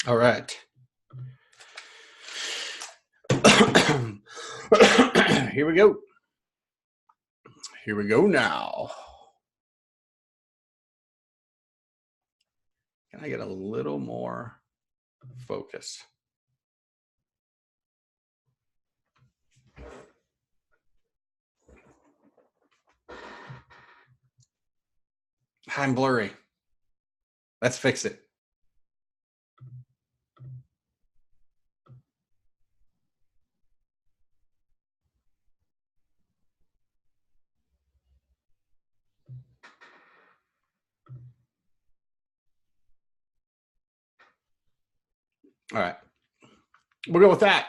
All right. Here we go. Here we go now. Can I get a little more focus? I'm blurry. Let's fix it. All right. We'll go with that.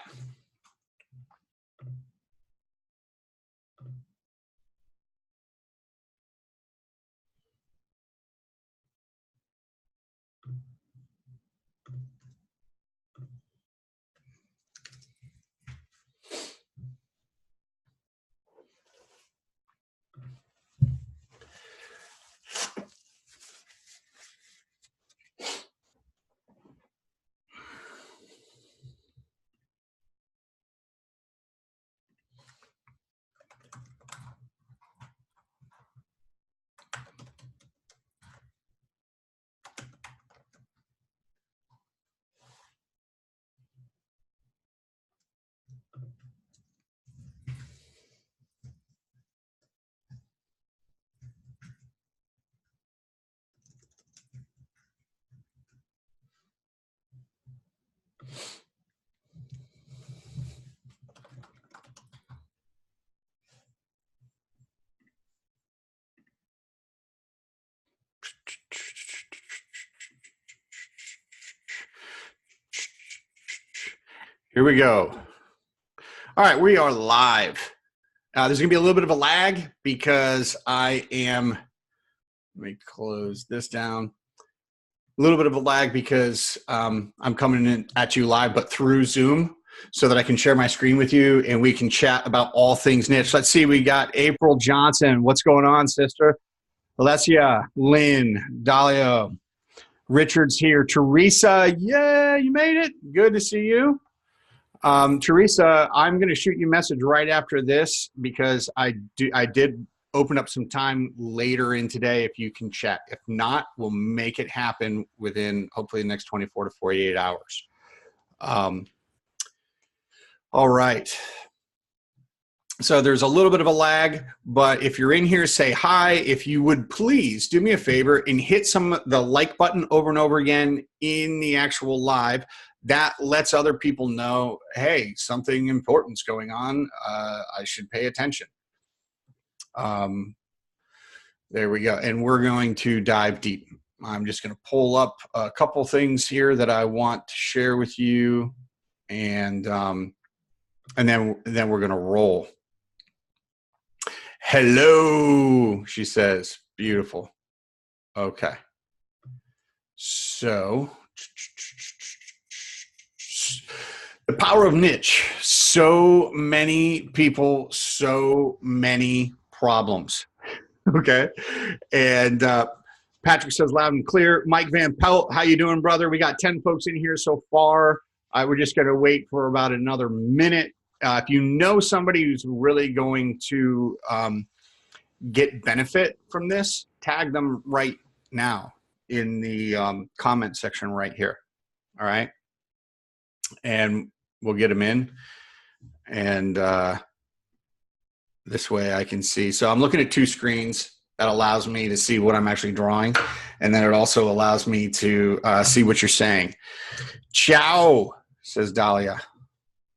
Here we go. All right, we are live. There's going to be a little bit of a lag because I am, let me close this down. A little bit of a lag because I'm coming in at you live, but through Zoom so that I can share my screen with you and we can chat about all things niche. Let's see, we got April Johnson. What's going on, sister? Alessia, Lynn, Dahlia, Richard's here. Teresa, yeah, you made it. Good to see you. Teresa, I'm going to shoot you a message right after this because I did open up some time later in today if you can chat. If not, we'll make it happen within hopefully the next 24 to 48 hours. All right. So there's a little bit of a lag, but if you're in here, say hi. If you would please do me a favor and hit the like button over and over again in the actual live. That lets other people know, hey, something important's going on. I should pay attention. There we go. And we're going to dive deep. I'm just going to pull up a couple things here that I want to share with you. And then we're going to roll. Hello, she says. Beautiful. Okay. So the power of niche. So many people, so many problems. Okay. And Patrick says loud and clear. Mike Van Pelt, how you doing, brother? We got 10 folks in here so far. We're just going to wait for about another minute. If you know somebody who's really going to get benefit from this, tag them right now in the comment section right here. All right. And we'll get them in. And this way I can see. So I'm looking at two screens. That allows me to see what I'm actually drawing. And then it also allows me to see what you're saying. Ciao, says Dahlia.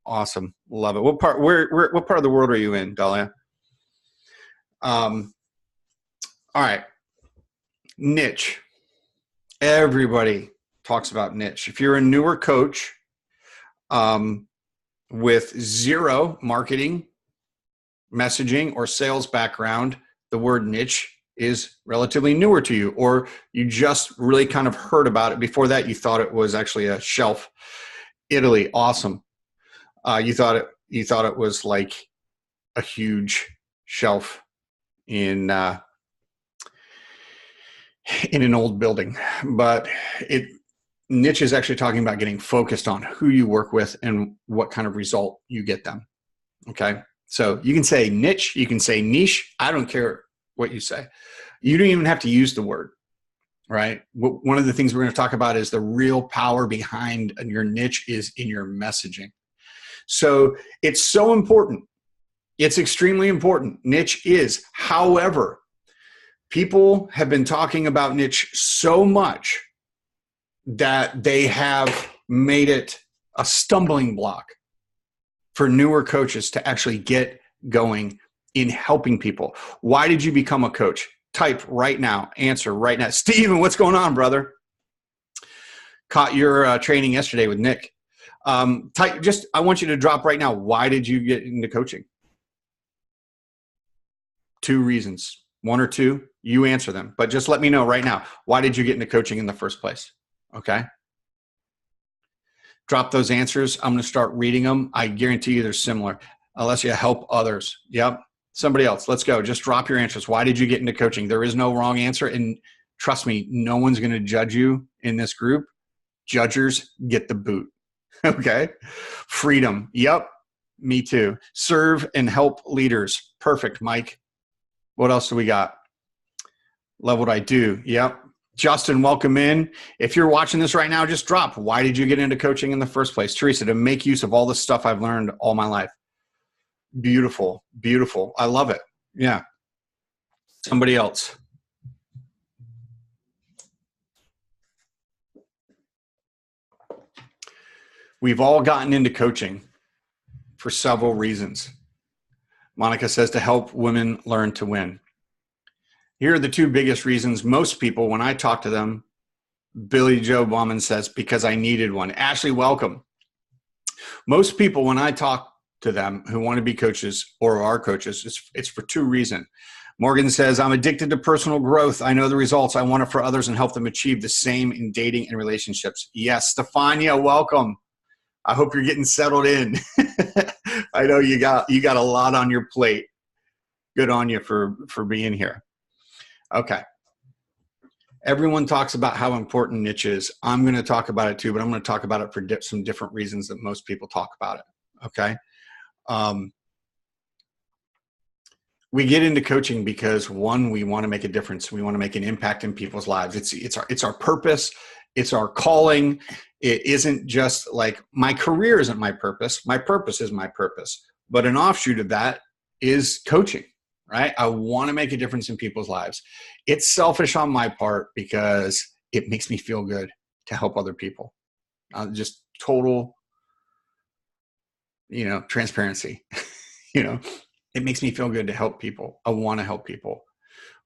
Awesome. Love it. What part of the world are you in, Dahlia? All right. Niche. Everybody talks about niche. If you're a newer coach with zero marketing, messaging, or sales background, the word niche is relatively newer to you, or you just really kind of heard about it. Before that, you thought it was actually a shelf. Italy, awesome. You thought it was like a huge shelf in an old building, but Niche is actually talking about getting focused on who you work with and what kind of result you get them. Okay. So you can say niche, you can say niche. I don't care what you say. You don't even have to use the word, right? One of the things we're going to talk about is the real power behind your niche is in your messaging. So it's so important. It's extremely important. Niche is. However, people have been talking about niche so much that they have made it a stumbling block for newer coaches to actually get going in helping people. Why did you become a coach? Type right now. Answer right now. Steven, what's going on, brother? Caught your training yesterday with Nick. I want you to drop right now. Why did you get into coaching? 2 reasons. 1 or 2, you answer them. But just let me know right now. Why did you get into coaching in the first place? Okay. Drop those answers. I'm going to start reading them. I guarantee you they're similar. Unless you help others. Yep. Somebody else. Let's go. Just drop your answers. Why did you get into coaching? There is no wrong answer. And trust me, no one's going to judge you in this group. Judgers get the boot. Okay. Freedom. Yep. Me too. Serve and help leaders. Perfect, Mike. What else do we got? Love what I do. Yep. Justin, welcome in. If you're watching this right now, just drop. Why did you get into coaching in the first place? Teresa, to make use of all the stuff I've learned all my life. Beautiful. Beautiful. I love it. Yeah. Somebody else. We've all gotten into coaching for several reasons. Monica says to help women learn to win. Here are the 2 biggest reasons. Most people, when I talk to them, Billy Joe Bauman says, because I needed one. Ashley, welcome. Most people, when I talk to them who want to be coaches or are coaches, it's for 2 reasons. Morgan says, I'm addicted to personal growth. I know the results. I want it for others and help them achieve the same in dating and relationships. Yes, Stefania, welcome. I hope you're getting settled in. I know you got a lot on your plate. Good on you for being here. Okay. Everyone talks about how important niche is. I'm going to talk about it too, but I'm going to talk about it for some different reasons that most people talk about it. Okay. We get into coaching because 1, we want to make a difference. We want to make an impact in people's lives. It's our purpose. It's our calling. It isn't just like my career isn't my purpose. My purpose is my purpose. But an offshoot of that is coaching, right? I want to make a difference in people's lives. It's selfish on my part because it makes me feel good to help other people. Just total, transparency. It makes me feel good to help people. I want to help people.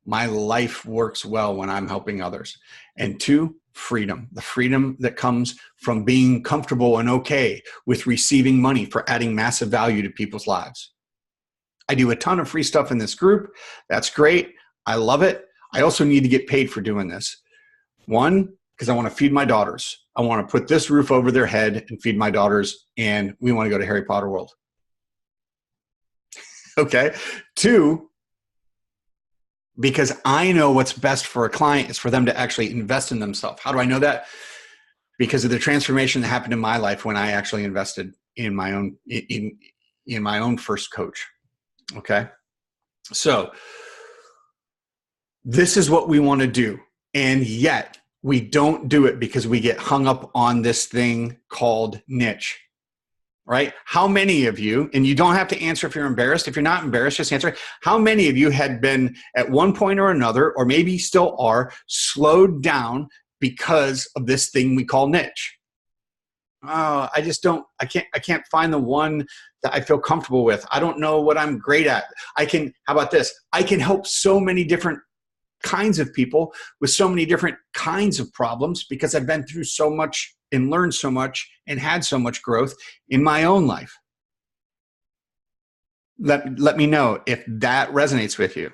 My life works well when I'm helping others. And 2, freedom. The freedom that comes from being comfortable and okay with receiving money for adding massive value to people's lives. I do a ton of free stuff in this group. That's great. I love it. I also need to get paid for doing this. 1, because I want to feed my daughters. I want to put this roof over their head and feed my daughters, and we want to go to Harry Potter World. Okay. 2, because I know what's best for a client is for them to actually invest in themselves. How do I know that? Because of the transformation that happened in my life when I actually invested in my own in my own first coach. Okay. So this is what we want to do. And yet we don't do it because we get hung up on this thing called niche. Right? How many of you, and you don't have to answer if you're embarrassed. If you're not embarrassed, just answer. How many of you had been at one point or another, or maybe still are, slowed down because of this thing we call niche? Oh, I can't find the one that I feel comfortable with. I don't know what I'm great at. How about this? I can help so many different kinds of people with so many different kinds of problems because I've been through so much and learned so much and had so much growth in my own life. Let me know if that resonates with you.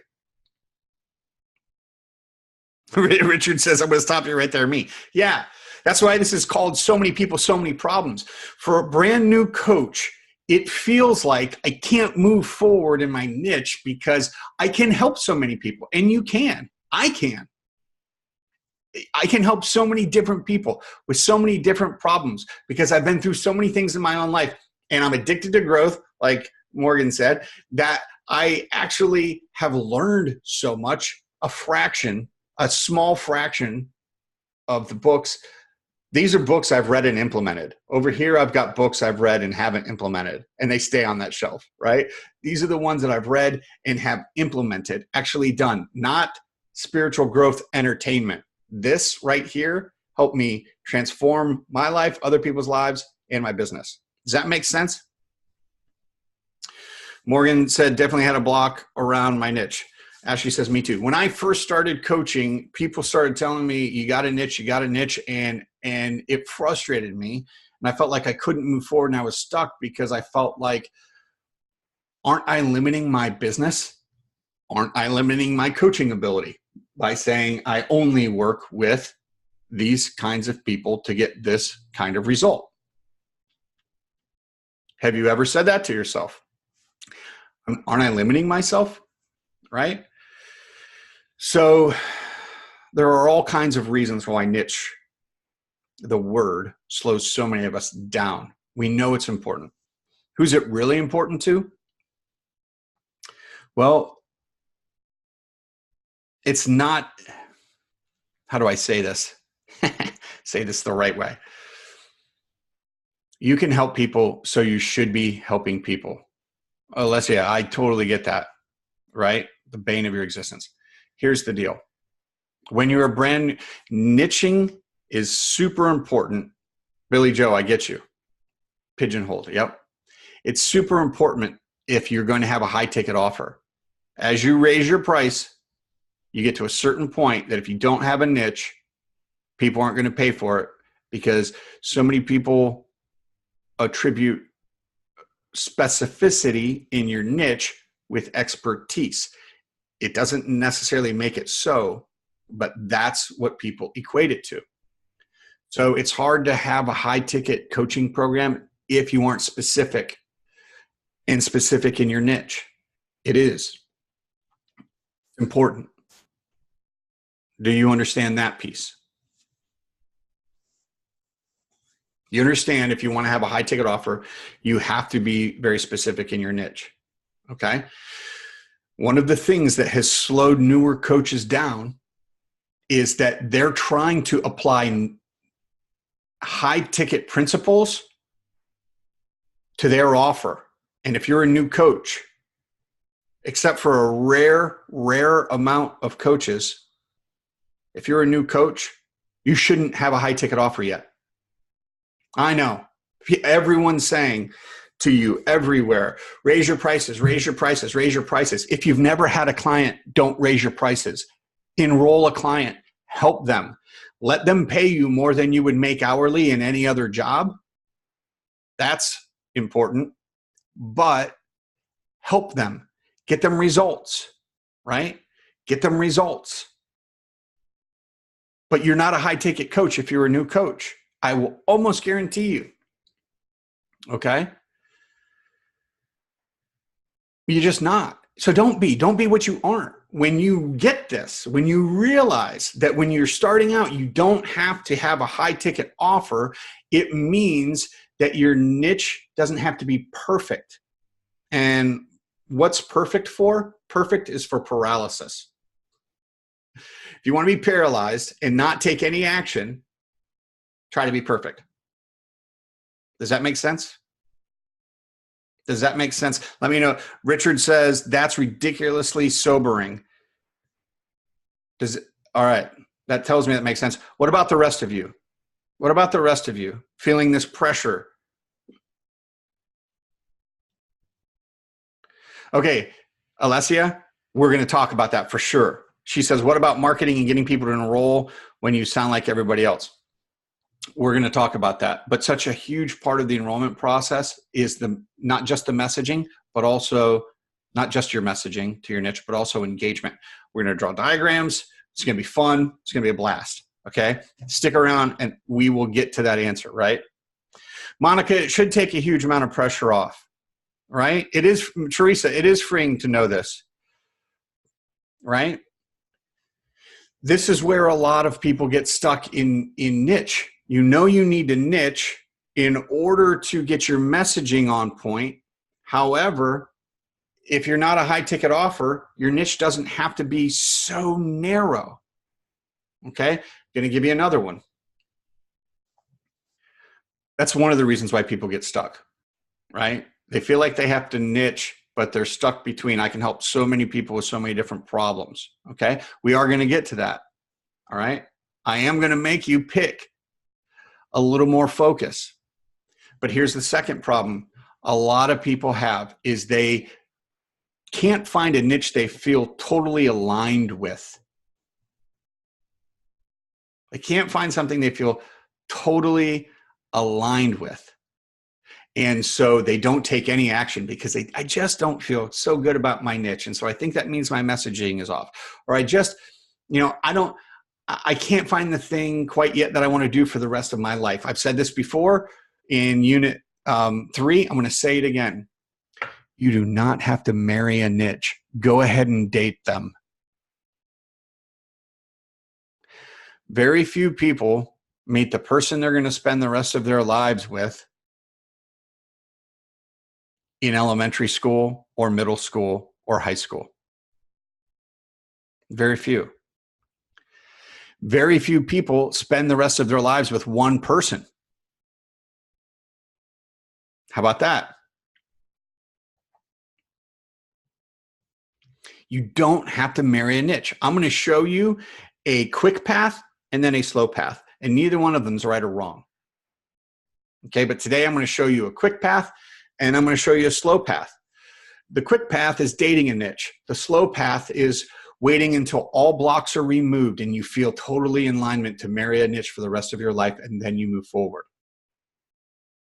Richard says, I'm going to stop you right there, me. Yeah, that's why this is called So Many People, So Many Problems. For a brand new coach, it feels like I can't move forward in my niche because I can help so many people. And you can. I can. I can help so many different people with so many different problems because I've been through so many things in my own life, and I'm addicted to growth, like Morgan said, that I actually have learned so much. A small fraction of the books. These are books I've read and implemented. Over here, I've got books I've read and haven't implemented, and they stay on that shelf, right? These are the ones that I've read and have implemented, actually done, not spiritual growth entertainment. This right here helped me transform my life, other people's lives, and my business. Does that make sense? Morgan said, definitely had a block around my niche. Ashley says, me too. When I first started coaching, people started telling me, you got a niche, and it frustrated me. And I felt like I couldn't move forward, and I was stuck because I felt like, aren't I limiting my business? Aren't I limiting my coaching ability by saying I only work with these kinds of people to get this kind of result? Have you ever said that to yourself? Aren't I limiting myself? Right? So there are all kinds of reasons why niche, the word, slows so many of us down. We know it's important. Who's it really important to? Well, it's not, how do I say this? Say this the right way. You can help people, so you should be helping people. Alessia, I totally get that, right? The bane of your existence. Here's the deal. When you're a brand, niching is super important. Billy Joe, I get you. Pigeonholed, yep. It's super important if you're going to have a high ticket offer. As you raise your price, you get to a certain point that if you don't have a niche, people aren't going to pay for it because so many people attribute specificity in your niche with expertise. It doesn't necessarily make it so, but that's what people equate it to. So it's hard to have a high ticket coaching program if you aren't specific in your niche. It is important. Do you understand that piece? You understand if you want to have a high ticket offer, you have to be very specific in your niche. Okay. One of the things that has slowed newer coaches down is that they're trying to apply high ticket principles to their offer. And if you're a new coach, except for a rare amount of coaches, if you're a new coach, you shouldn't have a high ticket offer yet. I know everyone's saying to you everywhere, raise your prices, raise your prices, raise your prices. If you've never had a client, don't raise your prices. Enroll a client, help them. Let them pay you more than you would make hourly in any other job. That's important, but help them. Get them results, right? Get them results. But you're not a high ticket coach if you're a new coach. I will almost guarantee you. Okay? You're just not. So don't be what you aren't. When you get this, when you realize that when you're starting out, you don't have to have a high ticket offer, it means that your niche doesn't have to be perfect. And what's perfect for? Perfect is for paralysis. If you want to be paralyzed and not take any action, try to be perfect. Does that make sense? Does that make sense? Let me know. Richard says, that's ridiculously sobering. All right. That tells me that makes sense. What about the rest of you? What about the rest of you feeling this pressure? Okay, Alessia, we're going to talk about that for sure. She says, what about marketing and getting people to enroll when you sound like everybody else? We're going to talk about that. But such a huge part of the enrollment process is not just the messaging, but also not just your messaging to your niche, but also engagement. We're going to draw diagrams. It's going to be fun. It's going to be a blast. Okay. Stick around and we will get to that answer, right? Monica, it should take a huge amount of pressure off, right? It is, Teresa, it is freeing to know this, right? This is where a lot of people get stuck in niche. You know you need to niche in order to get your messaging on point. However, if you're not a high ticket offer, your niche doesn't have to be so narrow. Okay, going to give you another one. That's one of the reasons why people get stuck, right? They feel like they have to niche, but they're stuck between, I can help so many people with so many different problems. Okay, we are going to get to that. All right, I am going to make you pick a little more focus. But here's the second problem a lot of people have is they can't find a niche they feel totally aligned with. They can't find something they feel totally aligned with. And so they don't take any action because I just don't feel so good about my niche. And so I think that means my messaging is off. Or I just, I can't find the thing quite yet that I want to do for the rest of my life. I've said this before in unit 3. I'm going to say it again. You do not have to marry a niche. Go ahead and date them. Very few people meet the person they're going to spend the rest of their lives with in elementary school or middle school or high school. Very few. Very few people spend the rest of their lives with one person. How about that? You don't have to marry a niche. I'm going to show you a quick path and then a slow path, and neither one of them is right or wrong. Okay, but today I'm going to show you a quick path and I'm going to show you a slow path. The quick path is dating a niche. The slow path is waiting until all blocks are removed and you feel totally in alignment to marry a niche for the rest of your life, and then you move forward.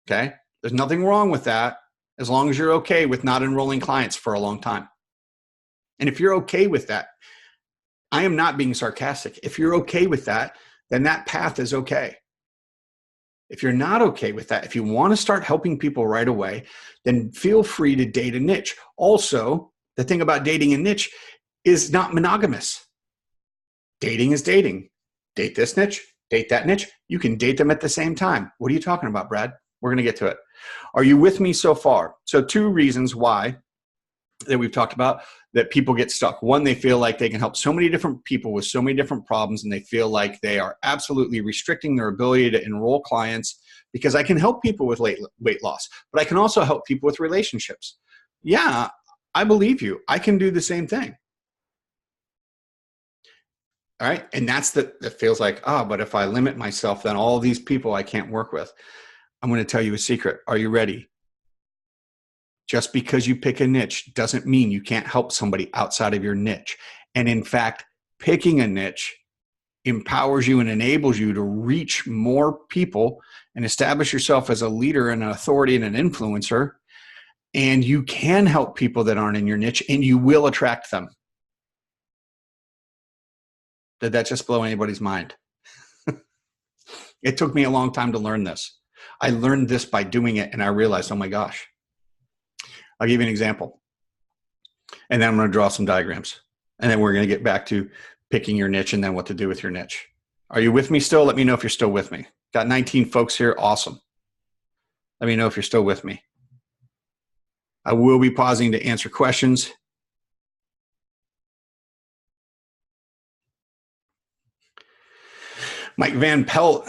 Okay, there's nothing wrong with that as long as you're okay with not enrolling clients for a long time. And if you're okay with that, I am not being sarcastic. If you're okay with that, then that path is okay. If you're not okay with that, if you want to start helping people right away, then feel free to date a niche. Also, the thing about dating a niche is not monogamous. Dating is dating. Date this niche, date that niche. You can date them at the same time. What are you talking about, Brad? We're going to get to it. Are you with me so far? So 2 reasons why that we've talked about that people get stuck. One, they feel like they can help so many different people with so many different problems, and they feel like they are absolutely restricting their ability to enroll clients because I can help people with weight loss, but I can also help people with relationships. Yeah, I believe you. I can do the same thing. All right. And that's that feels like, but if I limit myself, then all these people I can't work with. I'm going to tell you a secret. Are you ready? Just because you pick a niche doesn't mean you can't help somebody outside of your niche. And in fact, picking a niche empowers you and enables you to reach more people and establish yourself as a leader and an authority and an influencer. And you can help people that aren't in your niche, and you will attract them. Did that just blow anybody's mind? It took me a long time to learn this. I learned this by doing it, and I realized, oh my gosh. I'll give you an example. And then I'm going to draw some diagrams. And then we're going to get back to picking your niche and then what to do with your niche. Are you with me still? Let me know if you're still with me. Got 19 folks here. Awesome. Let me know if you're still with me. I will be pausing to answer questions. Mike Van Pelt,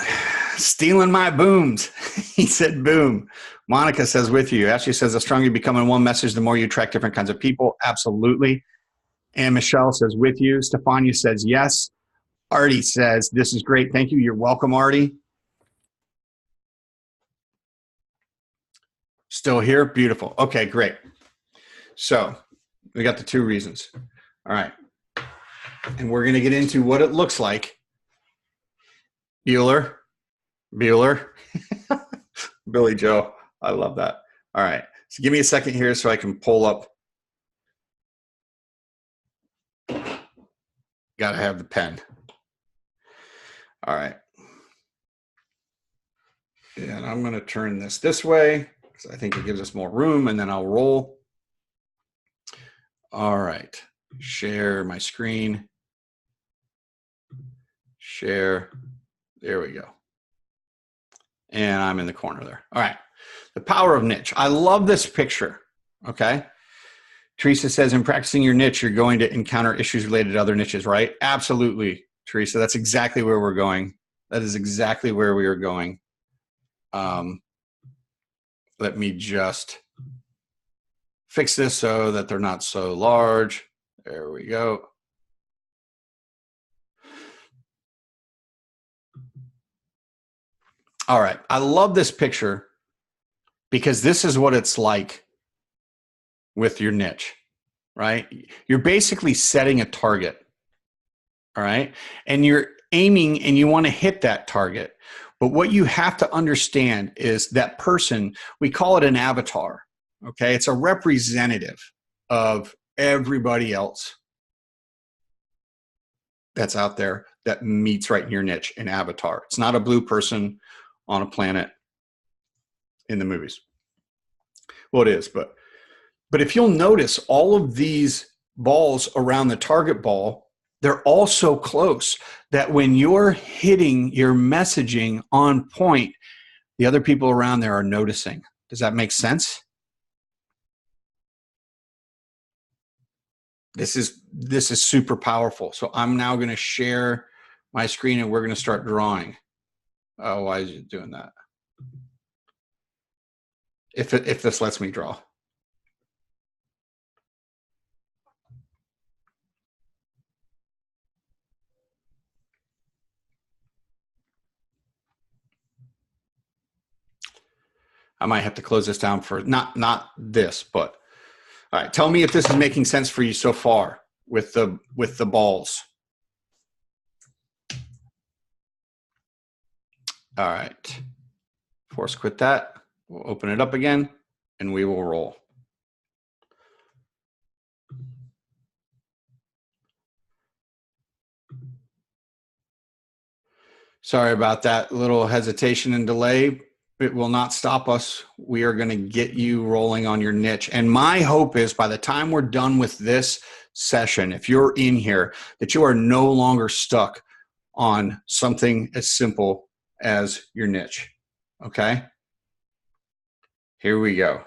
stealing my booms. He said boom. Monica says with you. Ashley says the stronger you become in one message, the more you attract different kinds of people. Absolutely. And Michelle says with you. Stefania says yes. Artie says this is great. Thank you. You're welcome, Artie. Still here? Beautiful. Okay, great. So we got the 2 reasons. All right. And we're going to get into what it looks like. Bueller. Billy Joe. I love that. All right. So give me a second here so I can pull up. Got to have the pen. All right. And I'm going to turn this way because I think it gives us more room, and then I'll roll. All right. Share my screen. share. There we go. And I'm in the corner there. All right. The power of niche. I love this picture. Okay. Teresa says, in practicing your niche, you're going to encounter issues related to other niches, right? Absolutely, Teresa. That's exactly where we're going. That is exactly where we are going. Let me just fix this so that they're not so large. There we go. All right. I love this picture because this is what it's like with your niche, right? You're basically setting a target, all right? And you're aiming and you want to hit that target. But what you have to understand is that person, we call it an avatar, okay? It's a representative of everybody else that's out there that meets right in your niche, an avatar. It's not a blue person on a planet in the movies. Well, it is, but if you'll notice all of these balls around the target ball, they're all so close that when you're hitting your messaging on point, the other people around there are noticing. Does that make sense? This is super powerful. So I'm now going to share my screen and we're going to start drawing. Oh, why is it doing that? If this lets me draw. I might have to close this down for not this, but all right. Tell me if this is making sense for you so far with the balls. All right. Force quit that. We'll open it up again and we will roll. Sorry about that little hesitation and delay. It will not stop us. We are going to get you rolling on your niche. And my hope is by the time we're done with this session, if you're in here, that you are no longer stuck on something as simple as your niche. Okay? Here we go.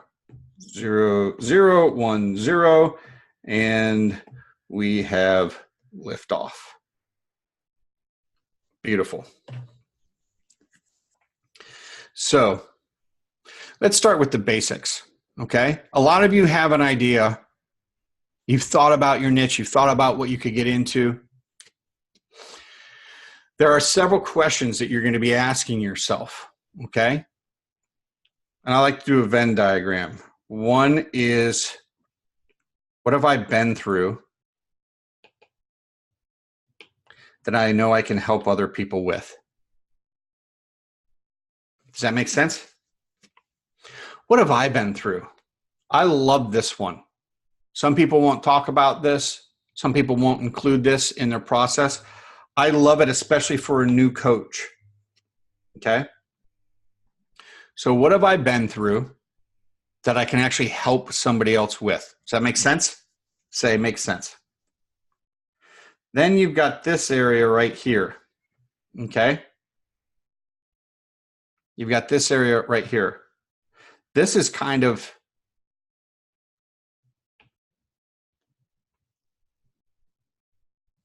0, 0, 1, 0, and we have liftoff. Beautiful. So let's start with the basics, okay? A lot of you have an idea. You've thought about your niche. You've thought about what you could get into. There are several questions that you're going to be asking yourself, okay? And I like to do a Venn diagram. One is, what have I been through that I know I can help other people with? Does that make sense? What have I been through? I love this one. Some people won't talk about this. Some people won't include this in their process. I love it, especially for a new coach. Okay? So what have I been through that I can actually help somebody else with? Does that make sense? Say, makes sense. Then you've got this area right here. Okay? You've got this area right here. This is kind of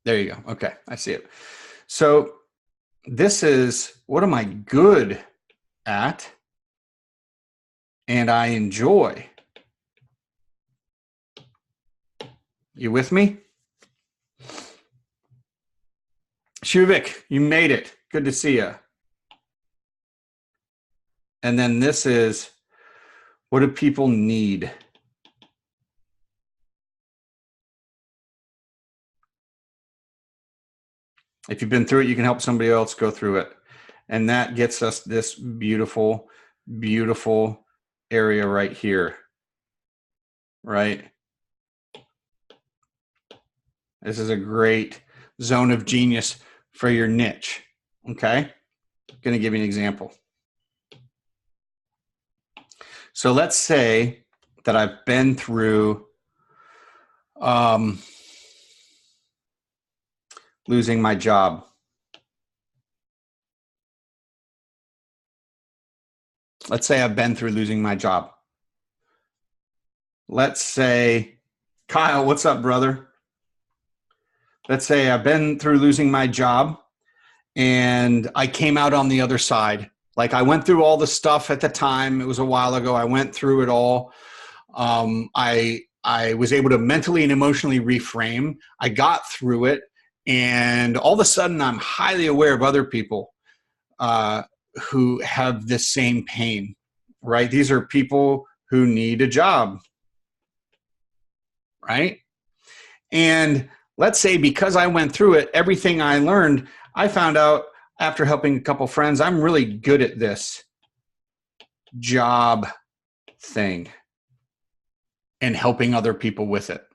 there you go. Okay, I see it. So this is what am I good at and I enjoy. You with me? Shuvik, you made it. Good to see you. And then this is, what do people need? If you've been through it, you can help somebody else go through it. And that gets us this beautiful, beautiful area right here, right? This is a great zone of genius for your niche, okay? I'm going to give you an example. So let's say that I've been through losing my job. Let's say I've been through losing my job. Let's say, Kyle, what's up, brother? Let's say I've been through losing my job and I came out on the other side. Like I went through all the stuff at the time. It was a while ago. I went through it all. I was able to mentally and emotionally reframe. I got through it. And all of a sudden, I'm highly aware of other people who have this same pain, right? These are people who need a job, right? And let's say because I went through it, everything I learned, I found out after helping a couple friends, I'm really good at this job thing and helping other people with it.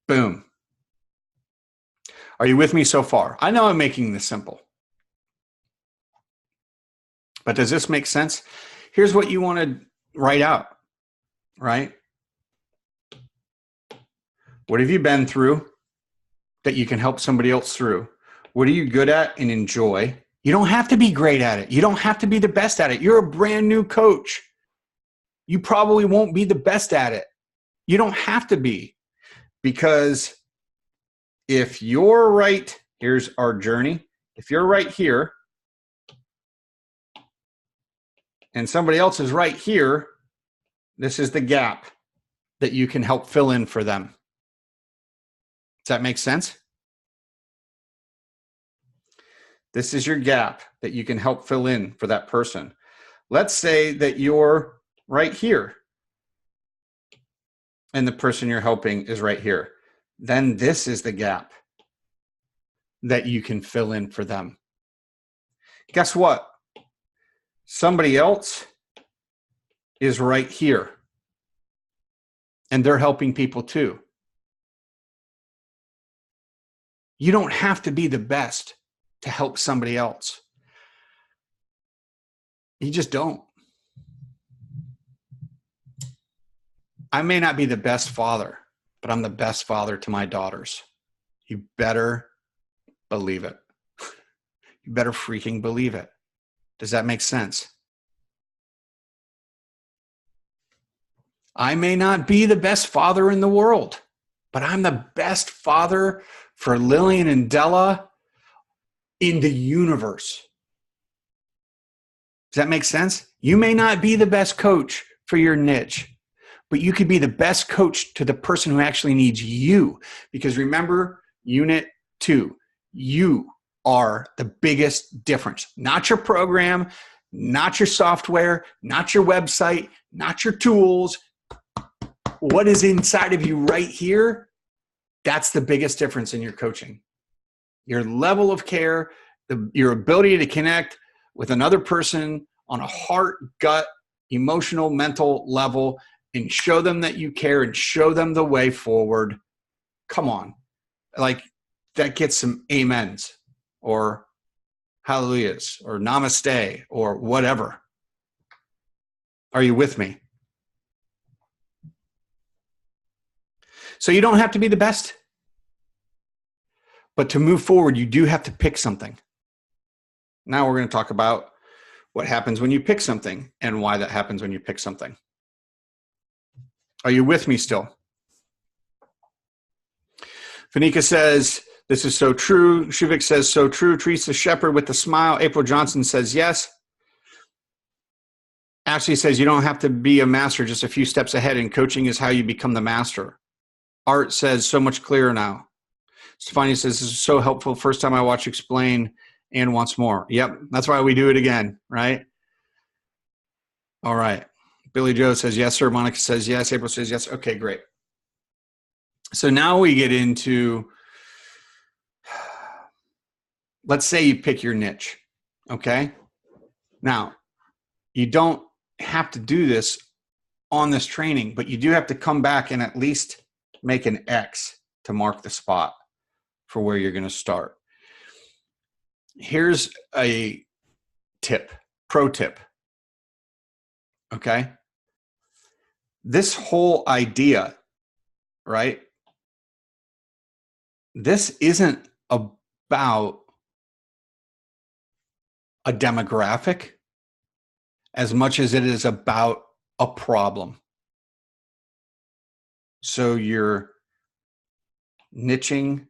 Boom. Are you with me so far? I know I'm making this simple, but does this make sense? Here's what you want to write out, right? What have you been through that you can help somebody else through? What are you good at and enjoy? You don't have to be great at it. You don't have to be the best at it. You're a brand new coach. You probably won't be the best at it. You don't have to be, because if you're right, here's our journey. If you're right here and somebody else is right here, this is the gap that you can help fill in for them. Does that make sense? This is your gap that you can help fill in for that person. Let's say that you're right here and the person you're helping is right here. Then this is the gap that you can fill in for them. Guess what? Somebody else is right here and they're helping people too. You don't have to be the best to help somebody else. You just don't. I may not be the best father, but I'm the best father to my daughters. You better believe it. You better freaking believe it. Does that make sense? I may not be the best father in the world, but I'm the best father for Lillian and Della in the universe. Does that make sense? You may not be the best coach for your niche, but you could be the best coach to the person who actually needs you. Because remember, Unit 2, you are the biggest difference. Not your program, not your software, not your website, not your tools. What is inside of you right here, that's the biggest difference in your coaching. Your level of care, your ability to connect with another person on a heart, gut, emotional, mental level, and show them that you care and show them the way forward. Come on. Like, that gets some amens or hallelujahs or namaste or whatever. Are you with me? So you don't have to be the best, but to move forward, you do have to pick something. Now we're going to talk about what happens when you pick something and why that happens when you pick something. Are you with me still? Fanika says, this is so true. Shuvik says, so true. Teresa Shepard with the smile. April Johnson says, yes. Ashley says, you don't have to be a master, just a few steps ahead, and coaching is how you become the master. Art says, so much clearer now. Stefania says, this is so helpful. First time I watch you explain and once more. Yep, that's why we do it again, right? All right. Billy Joe says, yes, sir. Monica says, yes. April says, yes. Okay, great. So now we get into, let's say you pick your niche, okay? Now, you don't have to do this on this training, but you do have to come back and at least make an X to mark the spot for where you're going to start. Here's a tip, pro tip, okay? This whole idea, right? This isn't about a demographic. as much as it is about a problem. So you're niching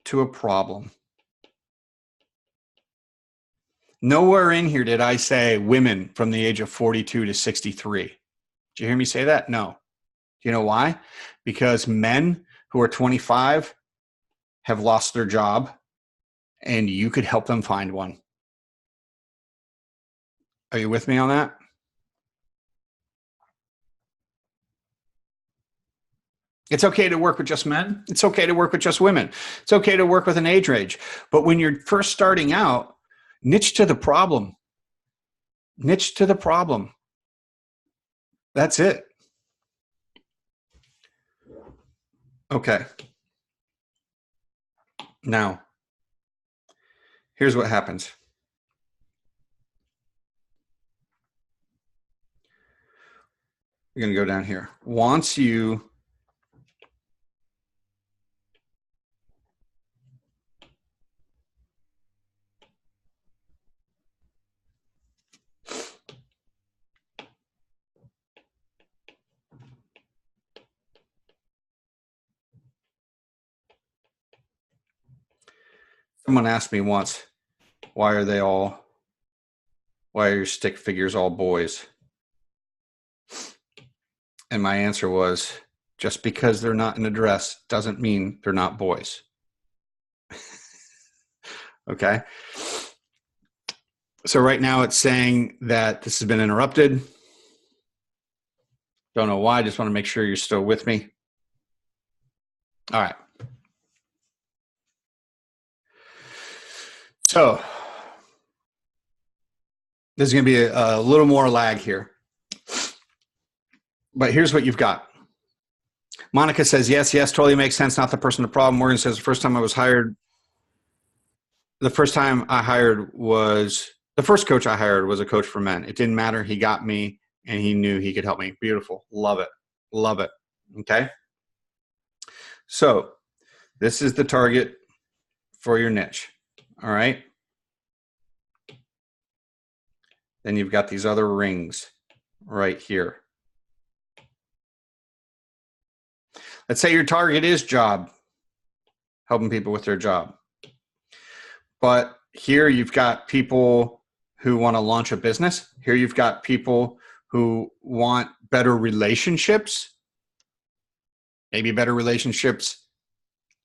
to a problem. Nowhere in here did I say women from the age of 42 to 63. Did you hear me say that? No. Do you know why? Because men who are 25 have lost their job, and you could help them find one. Are you with me on that? It's okay to work with just men. It's okay to work with just women. It's okay to work with an age range. But when you're first starting out, niche to the problem. Niche to the problem. That's it. Okay. Now, here's what happens. We're going to go down here. Once you someone asked me once, why are your stick figures all boys? And my answer was, just because they're not in a dress doesn't mean they're not boys. Okay. So right now it's saying that this has been interrupted. Don't know why. Just want to make sure you're still with me. All right. So there's going to be a little more lag here. But here's what you've got. Monica says, yes, totally makes sense. Not the person, the problem. Morgan says, the first coach I hired was a coach for men. It didn't matter. He got me and he knew he could help me. Beautiful. Love it. Love it. Okay. So this is the target for your niche. All right. Then you've got these other rings right here. Let's say your target is job, helping people with their job. But here you've got people who want to launch a business. Here you've got people who want better relationships, maybe better relationships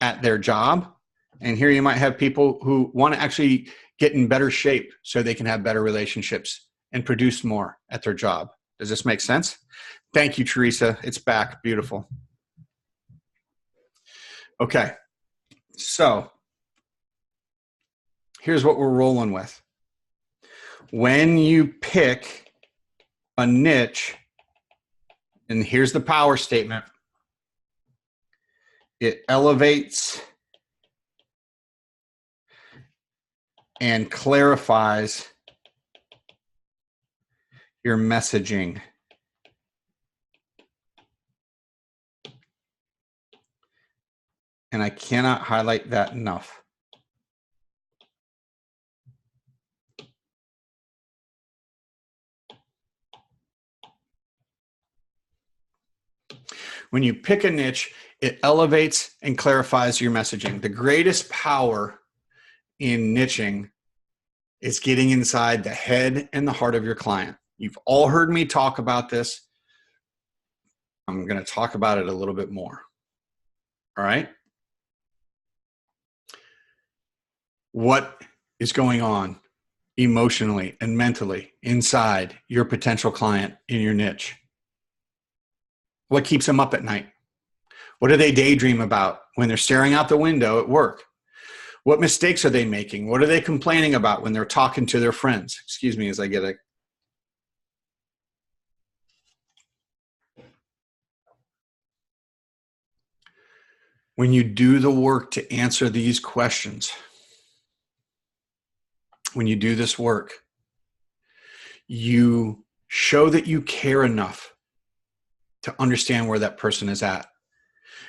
at their job. And here you might have people who want to actually get in better shape so they can have better relationships and produce more at their job. Does this make sense? Thank you, Teresa. It's back. Beautiful. Okay, so here's what we're rolling with. When you pick a niche, and here's the power statement, it elevates and clarifies your messaging. And I cannot highlight that enough. When you pick a niche, it elevates and clarifies your messaging. The greatest power in niching is getting inside the head and the heart of your client. You've all heard me talk about this. I'm going to talk about it a little bit more. All right? What is going on emotionally and mentally inside your potential client in your niche? What keeps them up at night? What do they daydream about when they're staring out the window at work? What mistakes are they making? What are they complaining about when they're talking to their friends? Excuse me as I get a... When you do the work to answer these questions, when you do this work, you show that you care enough to understand where that person is at.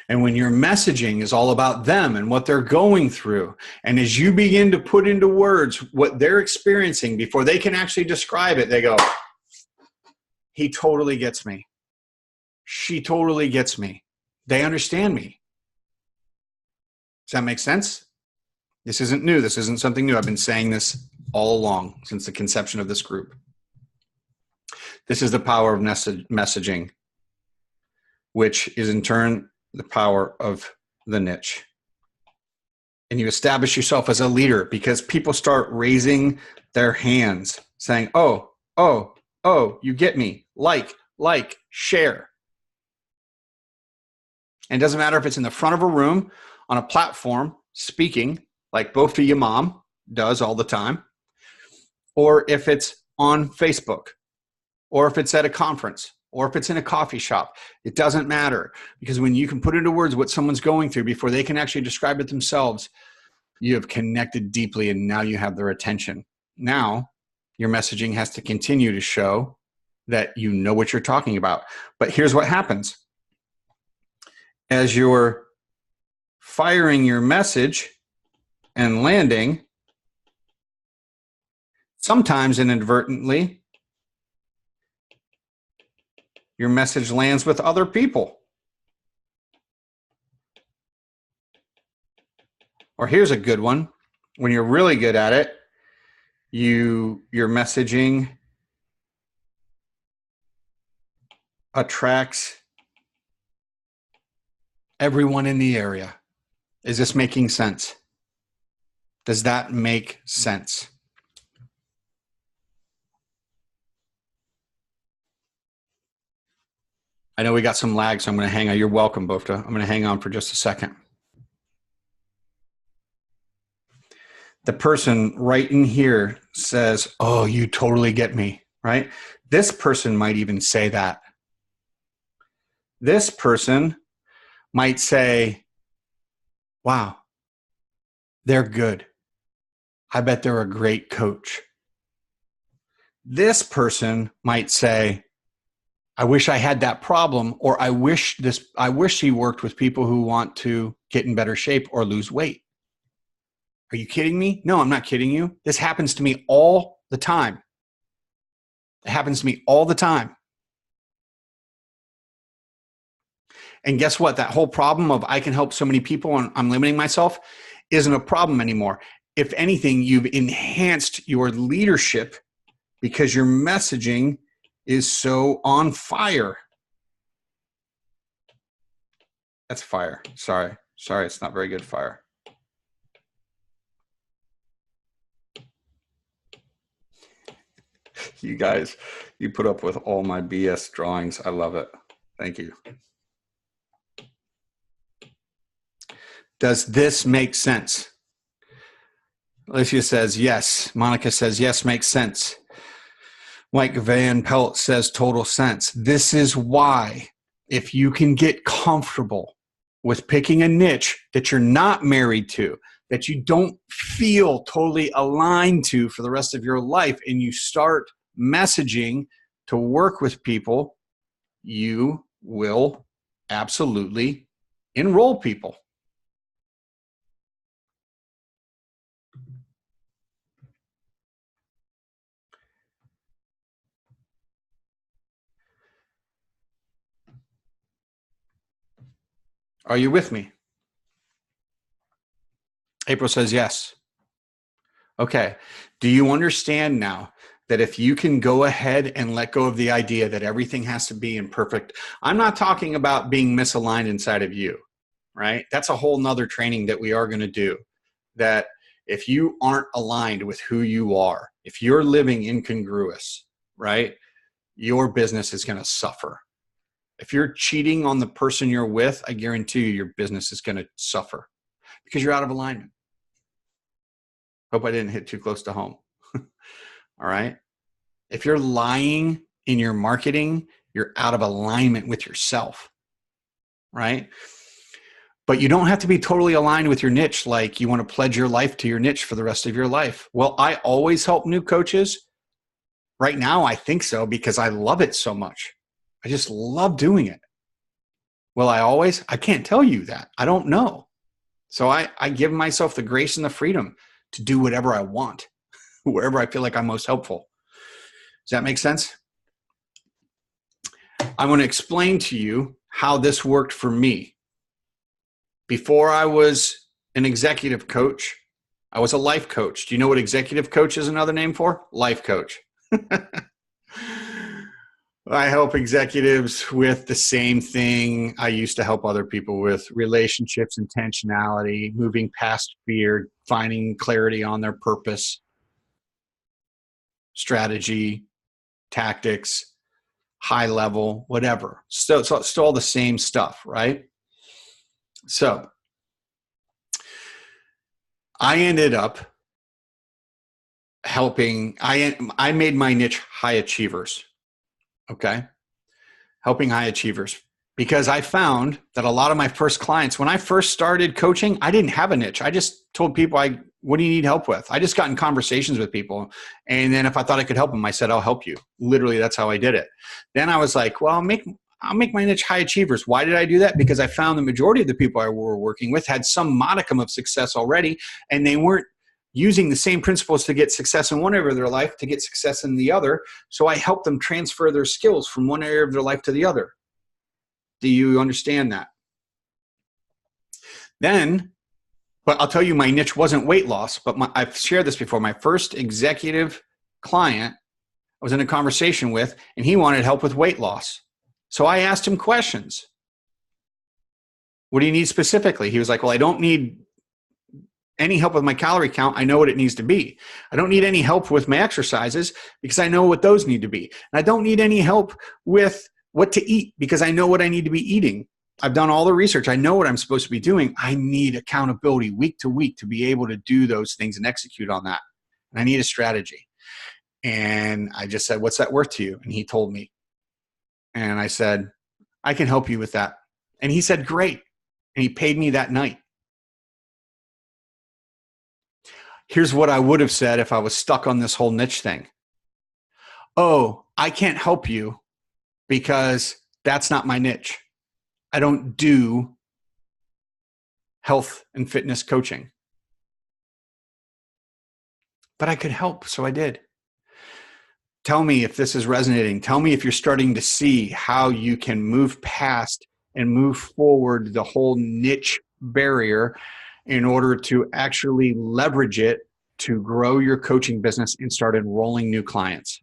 And when your messaging is all about them and what they're going through, and as you begin to put into words what they're experiencing before they can actually describe it, they go, he totally gets me. She totally gets me. They understand me. Does that make sense? This isn't new. This isn't something new. I've been saying this all along since the conception of this group. This is the power of messaging, which is in turn the power of the niche. And you establish yourself as a leader because people start raising their hands saying, oh, you get me. Like, share. And it doesn't matter if it's in the front of a room, on a platform, speaking, like Bofi your mom does all the time, or if it's on Facebook, or if it's at a conference, or if it's in a coffee shop. It doesn't matter, because when you can put into words what someone's going through before they can actually describe it themselves, you have connected deeply and now you have their attention. Now, your messaging has to continue to show that you know what you're talking about. But here's what happens. As you're firing your message and landing, sometimes inadvertently, your message lands with other people. Or here's a good one. When you're really good at it, your messaging attracts everyone in the area. Is this making sense? Does that make sense? I know we got some lag, so I'm going to hang on. You're welcome, Bofta. I'm going to hang on for just a second. The person right in here says, oh, you totally get me, right? This person might even say that. This person might say, wow, they're good. I bet they're a great coach. This person might say, I wish I had that problem, or I wish he worked with people who want to get in better shape or lose weight. Are you kidding me? No, I'm not kidding you. This happens to me all the time. It happens to me all the time. And guess what? That whole problem of I can help so many people and I'm limiting myself isn't a problem anymore. If anything, you've enhanced your leadership because your messaging is so on fire. That's fire. Sorry, it's not very good fire. You guys, you put up with all my BS drawings. I love it. Thank you. Does this make sense? Alicia says yes. Monica says yes, makes sense. Mike Van Pelt says total sense. This is why, if you can get comfortable with picking a niche that you're not married to, that you don't feel totally aligned to for the rest of your life, and you start messaging to work with people, you will absolutely enroll people. Are you with me? April says yes. Okay. Do you understand now that if you can go ahead and let go of the idea that everything has to be imperfect? I'm not talking about being misaligned inside of you, right? That's a whole nother training that we are going to do. That if you aren't aligned with who you are, if you're living incongruous, right, your business is going to suffer. If you're cheating on the person you're with, I guarantee you your business is going to suffer because you're out of alignment. Hope I didn't hit too close to home. All right. If you're lying in your marketing, you're out of alignment with yourself. Right. But you don't have to be totally aligned with your niche. Like you want to pledge your life to your niche for the rest of your life. Well, I always help new coaches. Right now, I think so because I love it so much. I just love doing it. Will I always? I can't tell you that. I don't know. So I give myself the grace and the freedom to do whatever I want, wherever I feel like I'm most helpful. Does that make sense? I'm going to explain to you how this worked for me. Before I was an executive coach, I was a life coach. Do you know what executive coach is another name for? Life coach. I help executives with the same thing I used to help other people with: relationships, intentionality, moving past fear, finding clarity on their purpose, strategy, tactics, high level, whatever. So it's all the same stuff, right? So I ended up helping, I made my niche high achievers, okay? Helping high achievers. Because I found that a lot of my first clients, when I first started coaching, I didn't have a niche. I just told people, what do you need help with? I just got in conversations with people. And then if I thought I could help them, I said, I'll help you. Literally, that's how I did it. Then I was like, well, I'll make my niche high achievers. Why did I do that? Because I found the majority of the people I were working with had some modicum of success already, and they weren't using the same principles to get success in one area of their life to get success in the other. So I helped them transfer their skills from one area of their life to the other. Do you understand that? Then, but I'll tell you, my niche wasn't weight loss, but I've shared this before. My first executive client I was in a conversation with, and he wanted help with weight loss. So I asked him questions. What do you need specifically? He was like, well, I don't need any help with my calorie count. I know what it needs to be. I don't need any help with my exercises because I know what those need to be. And I don't need any help with what to eat because I know what I need to be eating. I've done all the research. I know what I'm supposed to be doing. I need accountability week to week to be able to do those things and execute on that. And I need a strategy. And I just said, what's that worth to you? And he told me. And I said, I can help you with that. And he said, great. And he paid me that night. Here's what I would have said if I was stuck on this whole niche thing. Oh, I can't help you because that's not my niche. I don't do health and fitness coaching. But I could help, so I did. Tell me if this is resonating. Tell me if you're starting to see how you can move past and move forward the whole niche barrier in order to actually leverage it to grow your coaching business and start enrolling new clients.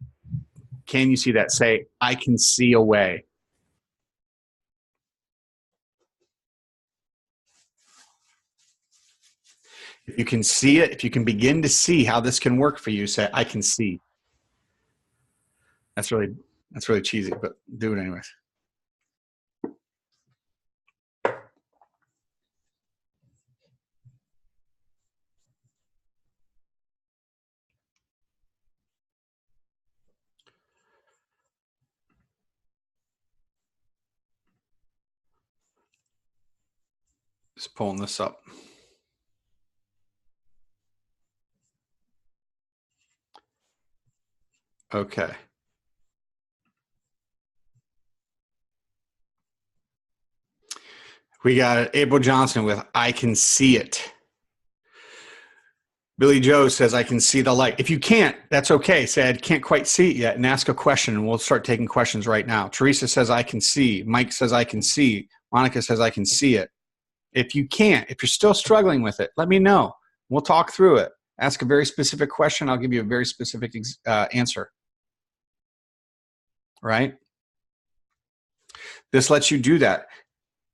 Can you see that? Say, I can see a way. If you can see it, if you can begin to see how this can work for you, say, I can see. That's really cheesy, but do it anyways. Just pulling this up. Okay. We got April Johnson with I can see it. Billy Joe says, I can see the light. If you can't, that's okay. Say, I can't quite see it yet, and ask a question, and we'll start taking questions right now. Teresa says, I can see. Mike says, I can see. Monica says, I can see it. If you can't, if you're still struggling with it, let me know. We'll talk through it. Ask a very specific question. I'll give you a very specific answer. Right? This lets you do that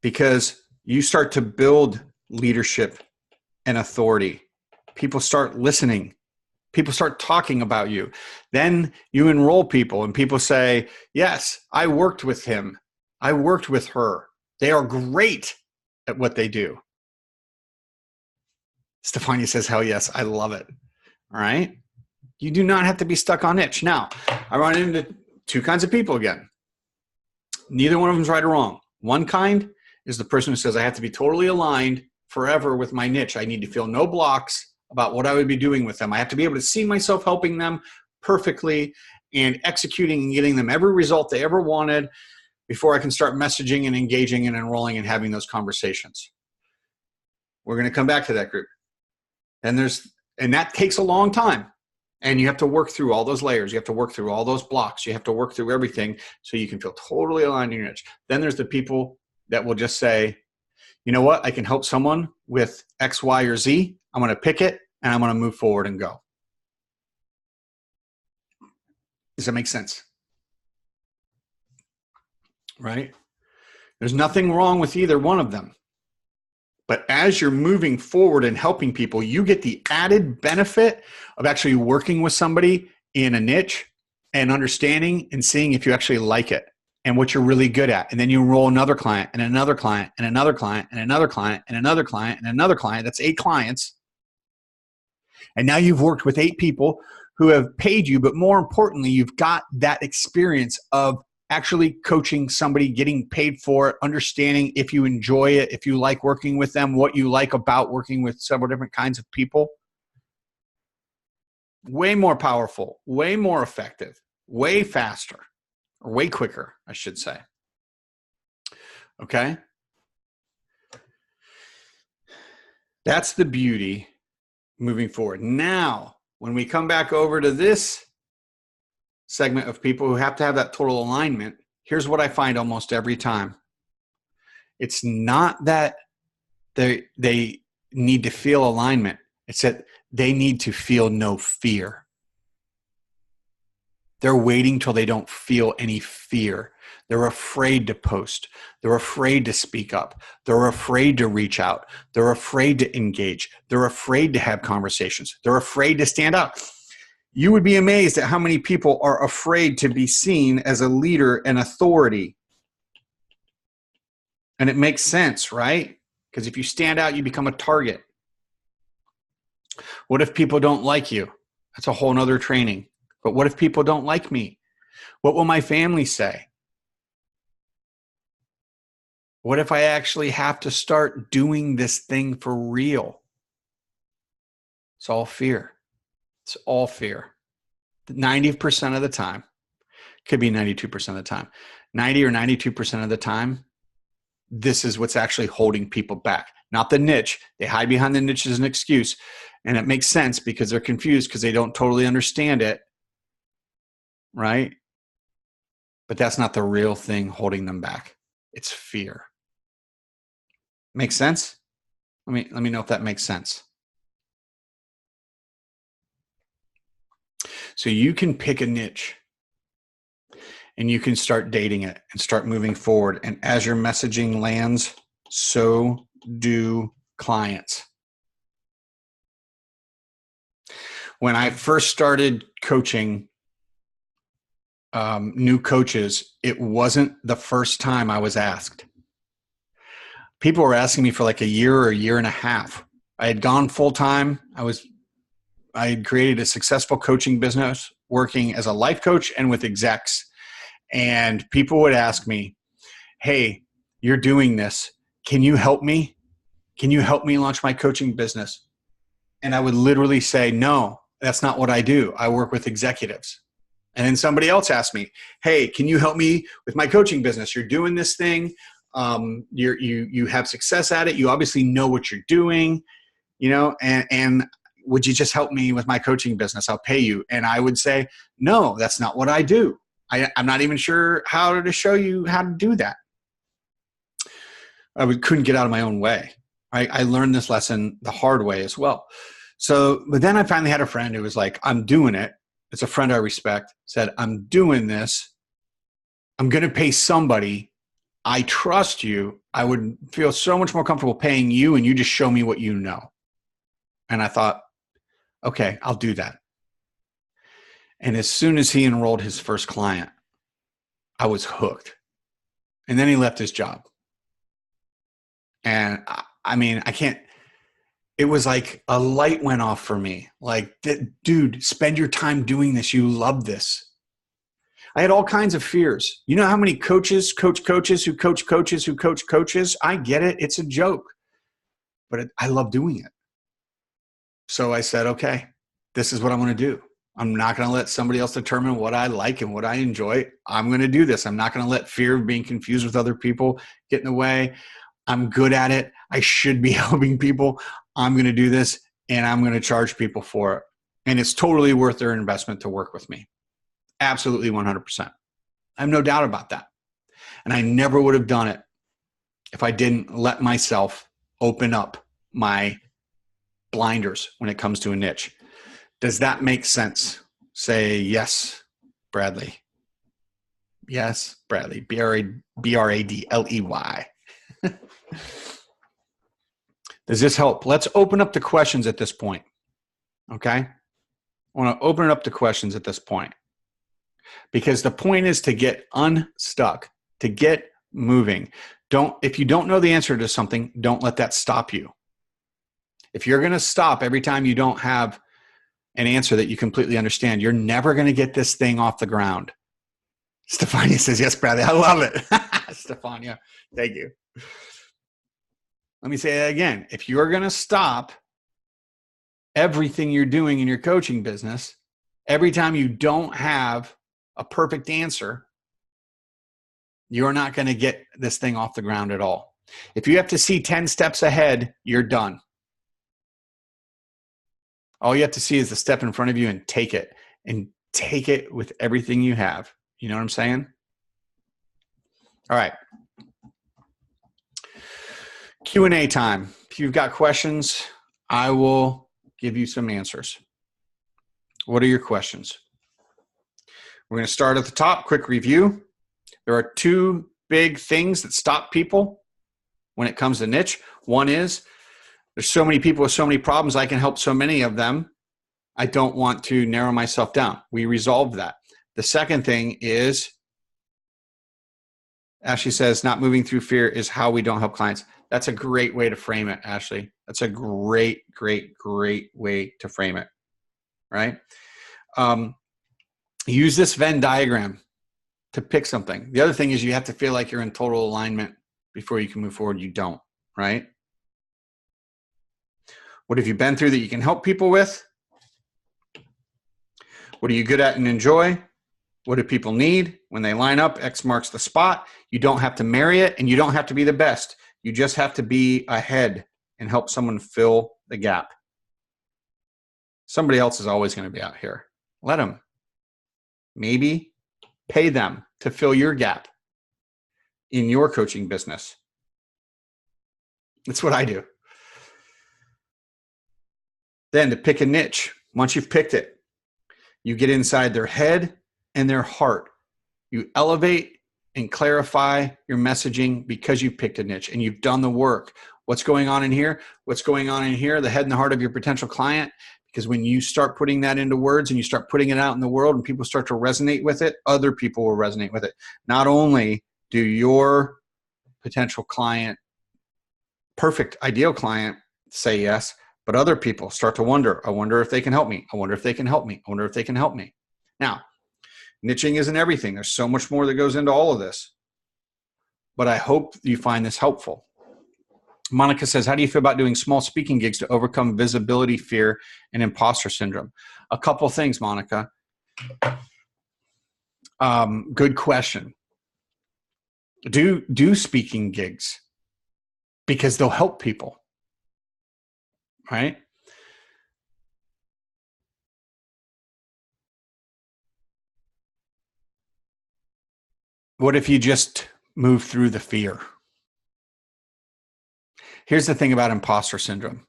because you start to build leadership and authority. People start listening. People start talking about you. Then you enroll people and people say, yes, I worked with him. I worked with her. They are great at what they do. Stefania says, hell yes, I love it. All right. You do not have to be stuck on niche. Now, I run into two kinds of people again. Neither one of them is right or wrong. One kind is the person who says, I have to be totally aligned forever with my niche. I need to feel no blocks about what I would be doing with them. I have to be able to see myself helping them perfectly and executing and getting them every result they ever wanted before I can start messaging and engaging and enrolling and having those conversations. We're going to come back to that group. And that takes a long time. And you have to work through all those layers. You have to work through all those blocks. You have to work through everything so you can feel totally aligned in your niche. Then there's the people that will just say, you know what? I can help someone with X, Y, or Z. I'm going to pick it and I'm going to move forward and go. Does that make sense? Right? There's nothing wrong with either one of them. But as you're moving forward and helping people, you get the added benefit of actually working with somebody in a niche and understanding and seeing if you actually like it and what you're really good at. And then you enroll another client and another client and another client and another client and another client and another client. That's 8 clients. And now you've worked with 8 people who have paid you, but more importantly, you've got that experience of actually coaching somebody, getting paid for it, understanding if you enjoy it, if you like working with them, what you like about working with several different kinds of people. Way more powerful, way more effective, way faster, or way quicker, I should say. Okay? That's the beauty moving forward. Now, when we come back over to this segment of people who have to have that total alignment, here's what I find almost every time. It's not that they need to feel alignment. It's that they need to feel no fear. They're waiting till they don't feel any fear. They're afraid to post. They're afraid to speak up. They're afraid to reach out. They're afraid to engage. They're afraid to have conversations. They're afraid to stand up. You would be amazed at how many people are afraid to be seen as a leader and authority. And it makes sense, right? Because if you stand out, you become a target. What if people don't like you? That's a whole nother training. But what if people don't like me? What will my family say? What if I actually have to start doing this thing for real? It's all fear. It's all fear. 90% of the time, could be 92% of the time, 90 or 92% of the time, this is what's actually holding people back. Not the niche. They hide behind the niche as an excuse. And it makes sense because they're confused because they don't totally understand it. Right? But that's not the real thing holding them back. It's fear. Makes sense? Let me know if that makes sense. So you can pick a niche and you can start dating it and start moving forward. And as your messaging lands, so do clients. When I first started coaching new coaches, it wasn't the first time I was asked. People were asking me for like a year or a year and a half. I had gone full time. I had created a successful coaching business working as a life coach and with execs. And people would ask me, hey, you're doing this. Can you help me? Can you help me launch my coaching business? And I would literally say, no, that's not what I do. I work with executives. And then somebody else asked me, hey, can you help me with my coaching business? You're doing this thing. You have success at it. You obviously know what you're doing, and would you just help me with my coaching business? I'll pay you. And I would say, no, that's not what I do. I'm not even sure how to show you how to do that. I couldn't get out of my own way. I learned this lesson the hard way as well. But then I finally had a friend who was like, I'm doing it. It's a friend I respect, said, I'm doing this. I'm going to pay somebody. I trust you. I would feel so much more comfortable paying you and you just show me what you know. And I thought, okay, I'll do that. And as soon as he enrolled his first client, I was hooked. And then he left his job. And I can't, it was like a light went off for me. Like, dude, spend your time doing this. You love this. I had all kinds of fears. You know how many coaches coach coaches who coach coaches who coach coaches? I get it. It's a joke. But I love doing it. So I said, okay, this is what I'm going to do. I'm not going to let somebody else determine what I like and what I enjoy. I'm going to do this. I'm not going to let fear of being confused with other people get in the way. I'm good at it. I should be helping people. I'm going to do this, and I'm going to charge people for it. And it's totally worth their investment to work with me. Absolutely 100%. I have no doubt about that. And I never would have done it if I didn't let myself open up my blinders when it comes to a niche. Does that make sense? Say yes, Bradley. Yes, Bradley. Bradley. Does this help? Let's open up the questions at this point. Okay? I want to open it up to questions at this point. Because the point is to get unstuck, to get moving. If you don't know the answer to something, don't let that stop you. If you're going to stop every time you don't have an answer that you completely understand, you're never going to get this thing off the ground. Stefania says, yes, Bradley. I love it. Stefania, thank you. Let me say that again. If you're going to stop everything you're doing in your coaching business, every time you don't have a perfect answer, you're not going to get this thing off the ground at all. If you have to see 10 steps ahead, you're done. All you have to see is the step in front of you and take it with everything you have. You know what I'm saying? All right. Q&A time. If you've got questions, I will give you some answers. What are your questions? We're going to start at the top. Quick review. There are two big things that stop people when it comes to niche. One is there's so many people with so many problems. I can help so many of them. I don't want to narrow myself down. We resolved that. The second thing is, Ashley says, not moving through fear is how we don't help clients. That's a great way to frame it, Ashley. That's a great way to frame it, right? Use this Venn diagram to pick something. The other thing is you have to feel like you're in total alignment before you can move forward. You don't, right? What have you been through that you can help people with? What are you good at and enjoy? What do people need? When they line up, X marks the spot. You don't have to marry it, and you don't have to be the best. You just have to be ahead and help someone fill the gap. Somebody else is always going to be out here. Let them. Maybe pay them to fill your gap in your coaching business. That's what I do. Then to pick a niche, once you've picked it, you get inside their head and their heart. You elevate and clarify your messaging because you picked a niche and you've done the work. What's going on in here? What's going on in here? The head and the heart of your potential client. Because when you start putting that into words and you start putting it out in the world and people start to resonate with it, other people will resonate with it. Not only do your potential client, perfect, ideal client, say yes, but other people start to wonder, I wonder if they can help me. I wonder if they can help me. I wonder if they can help me. Now, niching isn't everything. There's so much more that goes into all of this. But I hope you find this helpful. Monica says, how do you feel about doing small speaking gigs to overcome visibility fear and imposter syndrome? A couple things, Monica. Good question. Do speaking gigs because they'll help people, right? What if you just move through the fear? Here's the thing about imposter syndrome.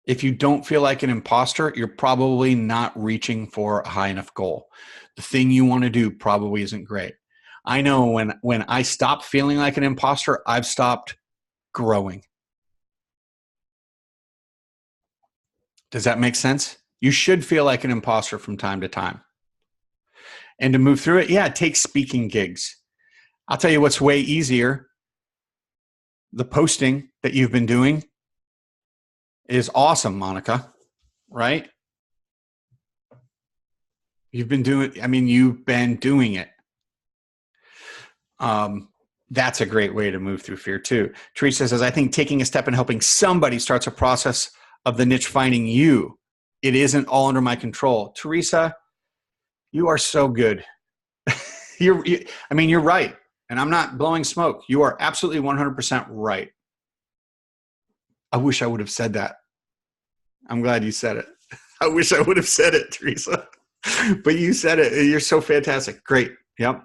If you don't feel like an imposter, you're probably not reaching for a high enough goal. The thing you want to do probably isn't great. I know when I stop feeling like an imposter, I've stopped growing. Does that make sense? You should feel like an imposter from time to time. And to move through it, yeah, take speaking gigs. I'll tell you what's way easier. The posting that you've been doing is awesome, Monica, right? You've been doing it. That's a great way to move through fear too. Teresa says, I think taking a step and helping somebody starts a process of the niche finding you. It isn't all under my control. Teresa, you are so good. You're right. And I'm not blowing smoke. You are absolutely 100% right. I wish I would have said that. I'm glad you said it. I wish I would have said it, Teresa. But you said it. You're so fantastic. Great. Yep.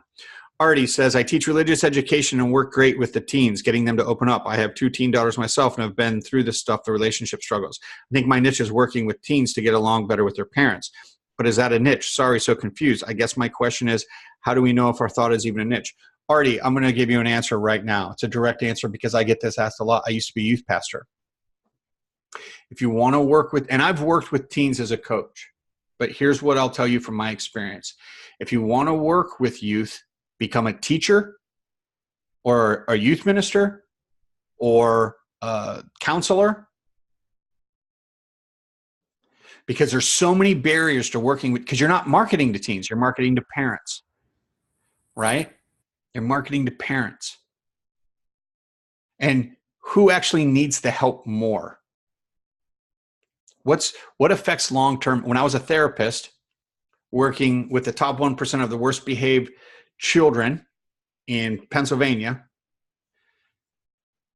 Artie says, I teach religious education and work great with the teens, getting them to open up. I have 2 teen daughters myself and have been through this stuff, the relationship struggles. I think my niche is working with teens to get along better with their parents. But is that a niche? Sorry, so confused. I guess my question is, how do we know if our thought is even a niche? Artie, I'm going to give you an answer right now. It's a direct answer because I get this asked a lot. I used to be a youth pastor. If you want to work with, and I've worked with teens as a coach, but here's what I'll tell you from my experience. If you want to work with youth, become a teacher or a youth minister or a counselor, because there's so many barriers to working with, because you're not marketing to teens, you're marketing to parents, right? You're marketing to parents. And who actually needs the help more? What affects long-term? When I was a therapist working with the top 1% of the worst behaved children in Pennsylvania,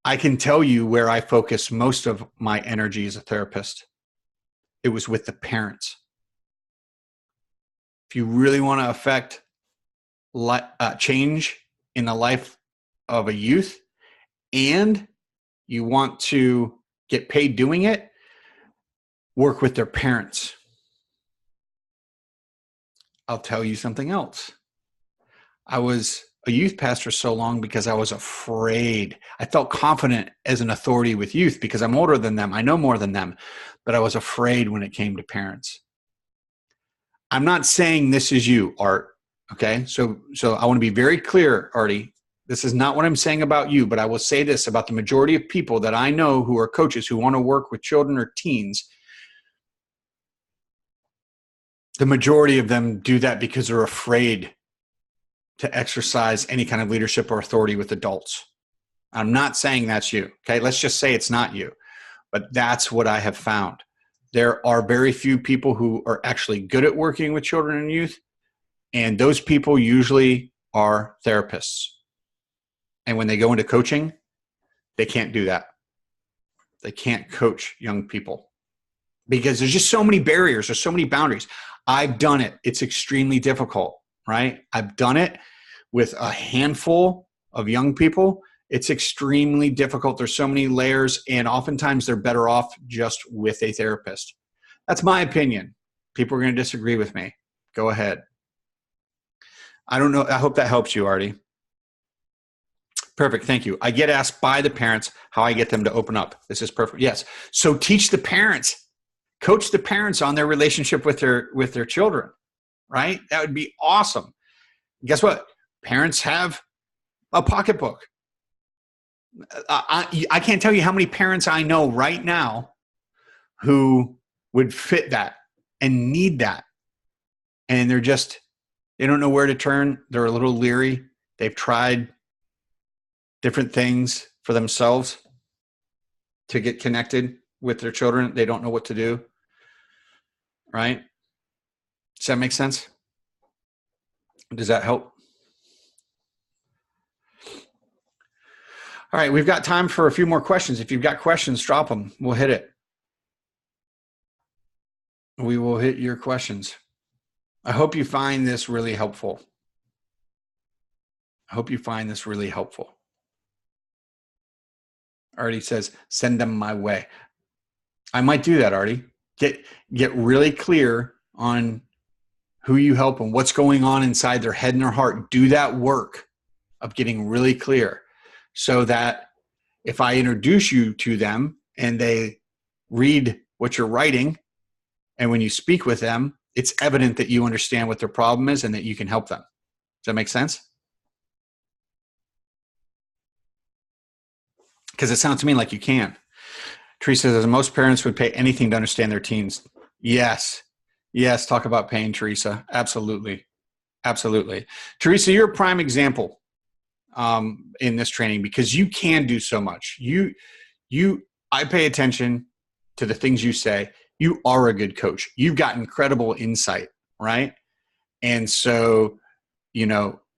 I can tell you where I focus most of my energy as a therapist. It was with the parents. If you really want to affect change in the life of a youth and you want to get paid doing it, work with their parents. I'll tell you something else. I was a youth pastor so long because I was afraid. I felt confident as an authority with youth because I'm older than them. I know more than them, but I was afraid when it came to parents. I'm not saying this is you, Art. Okay. So I want to be very clear, Artie. This is not what I'm saying about you, but I will say this about the majority of people that I know who are coaches who want to work with children or teens. The majority of them do that because they're afraid to exercise any kind of leadership or authority with adults. I'm not saying that's you. Okay. Let's just say it's not you, but that's what I have found. There are very few people who are actually good at working with children and youth. And those people usually are therapists. And when they go into coaching, they can't do that. They can't coach young people because there's just so many barriers. There's so many boundaries. I've done it. It's extremely difficult, right? I've done it with a handful of young people. It's extremely difficult. There's so many layers, and oftentimes they're better off just with a therapist. That's my opinion. People are going to disagree with me. Go ahead. I don't know. I hope that helps you, Artie. Perfect. Thank you. I get asked by the parents how I get them to open up. This is perfect. Yes. So teach the parents. Coach the parents on their relationship with their children, right? That would be awesome. Guess what? Parents have a pocketbook. I can't tell you how many parents I know right now who would fit that and need that. And they don't know where to turn. They're a little leery. They've tried different things for themselves to get connected with their children. They don't know what to do. Right? Does that make sense? Does that help? All right, we've got time for a few more questions. If you've got questions, drop them. We'll hit it. We will hit your questions. I hope you find this really helpful. Artie says, send them my way. I might do that, Artie. Get really clear on who you help and what's going on inside their head and their heart. Do that work of getting really clear so that if I introduce you to them and they read what you're writing, and when you speak with them, it's evident that you understand what their problem is and that you can help them. Does that make sense? Because it sounds to me like you can. Teresa says, most parents would pay anything to understand their teens. Yes. Talk about pain, Teresa. Absolutely. Teresa, you're a prime example in this training because you can do so much. I pay attention to the things you say. You are a good coach. You've got incredible insight, right? And so,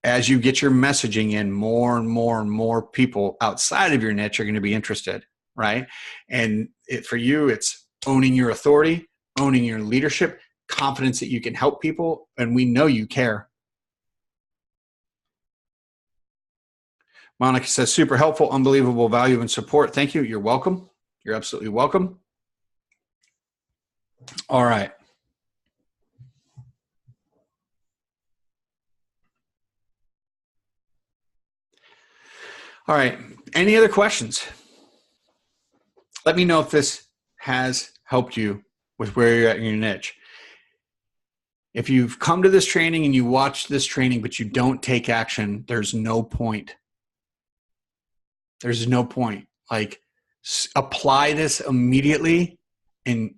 as you get your messaging in, more and more and more people outside of your niche are going to be interested, right? And for you, it's owning your authority, owning your leadership, confidence that you can help people, and we know you care. Monica says, super helpful, unbelievable value and support. Thank you. You're welcome. You're absolutely welcome. All right. All right. Any other questions? Let me know if this has helped you with where you're at in your niche. If you've come to this training and you watch this training, but you don't take action, there's no point. There's no point. Like, apply this immediately and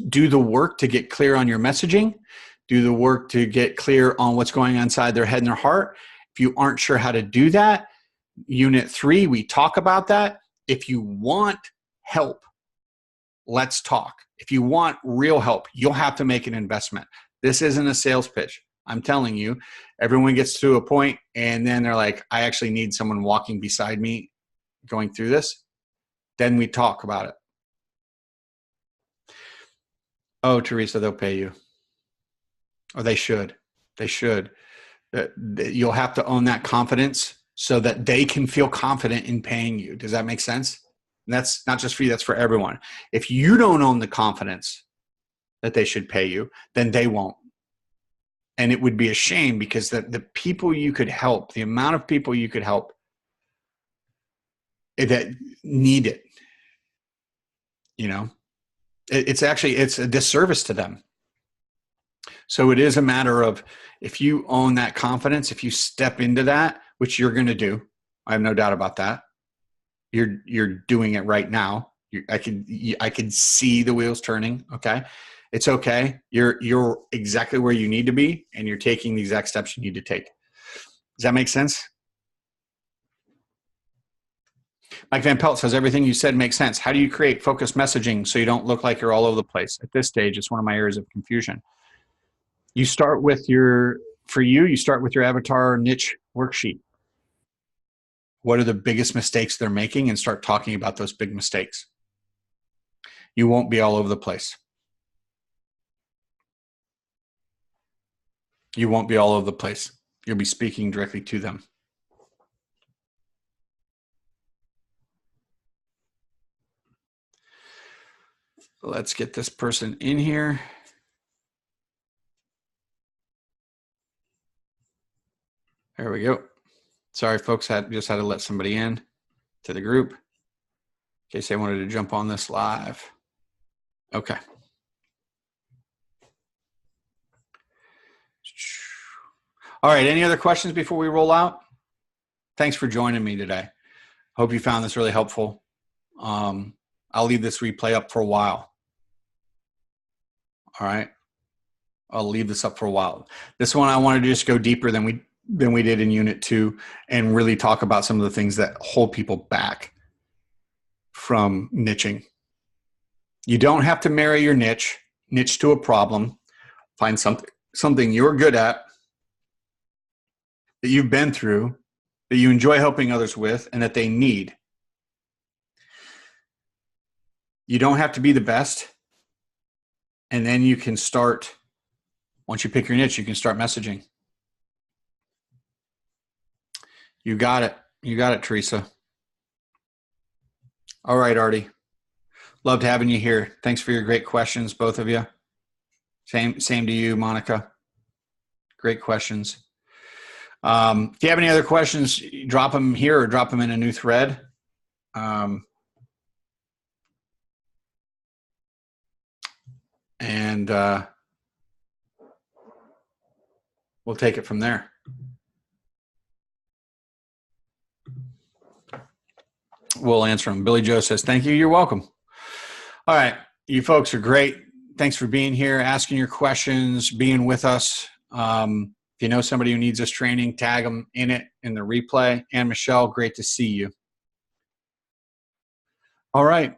do the work to get clear on your messaging. Do the work to get clear on what's going on inside their head and their heart. If you aren't sure how to do that, Unit 3, we talk about that. If you want help, let's talk. If you want real help, you'll have to make an investment. This isn't a sales pitch. I'm telling you, everyone gets to a point and then they're like, I actually need someone walking beside me going through this. Then we talk about it. Oh, Teresa, they'll pay you. Or they should. They should. You'll have to own that confidence so that they can feel confident in paying you. Does that make sense? And that's not just for you, that's for everyone. If you don't own the confidence that they should pay you, then they won't. And it would be a shame because the people you could help, the amount of people you could help that need it, it's a disservice to them. So it is a matter of, if you own that confidence, if you step into that, which you're going to do, I have no doubt about that. You're doing it right now. I can see the wheels turning. Okay. It's okay. You're exactly where you need to be, and you're taking the exact steps you need to take. Does that make sense? Mike Van Pelt says, everything you said makes sense. How do you create focused messaging so you don't look like you're all over the place? At this stage, it's one of my areas of confusion. You start with your avatar niche worksheet. What are the biggest mistakes they're making, and start talking about those big mistakes. You won't be all over the place. You won't be all over the place. You'll be speaking directly to them. Let's get this person in here. There we go. Sorry, folks, just had to let somebody in to the group in case they wanted to jump on this live. Okay. All right, any other questions before we roll out? Thanks for joining me today. Hope you found this really helpful. I'll leave this replay up for a while. All right. I'll leave this up for a while. This one, I wanted to just go deeper than we did in Unit 2 and really talk about some of the things that hold people back from niching. You don't have to marry your niche to a problem. Find something you're good at, that you've been through, that you enjoy helping others with, and that they need. You don't have to be the best. And then you can start, once you pick your niche, you can start messaging. You got it. You got it, Teresa. All right, Artie. Loved having you here. Thanks for your great questions, both of you. Same to you, Monica. Great questions. If you have any other questions, drop them here or drop them in a new thread. And we'll take it from there. We'll answer them. Billy Joe says, thank you. You're welcome. All right. You folks are great. Thanks for being here, asking your questions, being with us. If you know somebody who needs this training, tag them in it in the replay. And Michelle, great to see you. All right.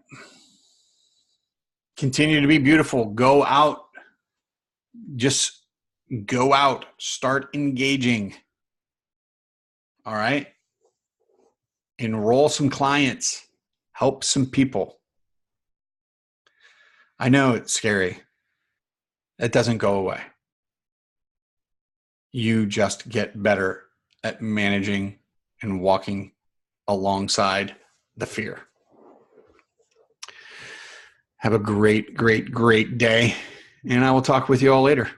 Continue to be beautiful. Go out. Just go out. Start engaging. All right. Enroll some clients. Help some people. I know it's scary. It doesn't go away. You just get better at managing and walking alongside the fear. Have a great, great, great day. And I will talk with you all later.